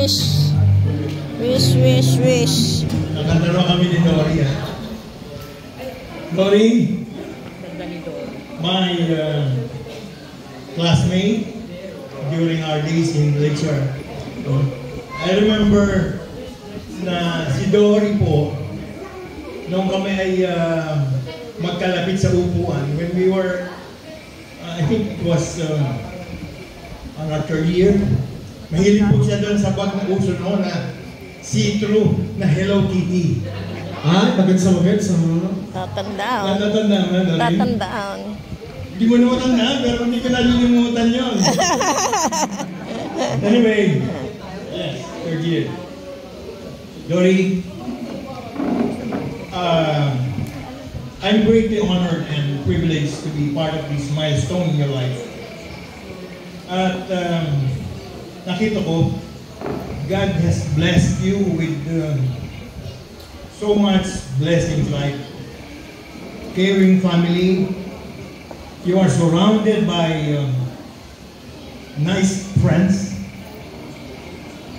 wish. Wish, wish, wish. Nakataro kami ni Dory. Dory, my classmate during our days in lecture. I remember na si Dory po, nung kami ay magkalapit sa upuan, when we were, I think it was on our third year, mahilig po siya doon sa bag ng uso noon na see-through na Hello Kitty. Maganda. Tatandaan. Tatandaan. Tatandaan. Hindi mo naman tandaan, pero hindi ko nalilimutan yun. Anyway, yes, third year. Dory, I'm greatly honored and privileged to be part of this milestone in your life. At nakita ko, God has blessed you with so much blessings like caring family. You are surrounded by nice friends,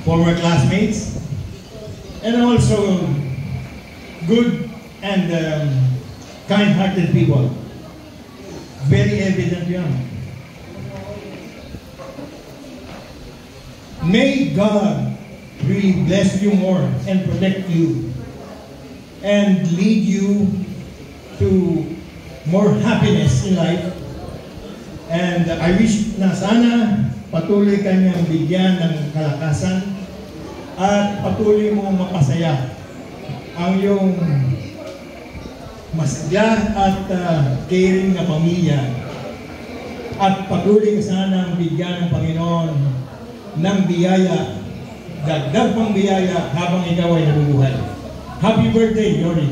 former classmates, and also good and kind-hearted people. Very evident yan. May God really bless you more and protect you and lead you to more happiness in life. And I wish na sana patuloy kanyang bigyan ng kalakasan at patuloy mo mapasaya ang iyong masaya at caring na pamilya. At patuloy ka sana ang bigyan ng Panginoon ng biyaya, dagdag pang biyaya habang ikaw ay nabubuhay. Happy birthday, Dory!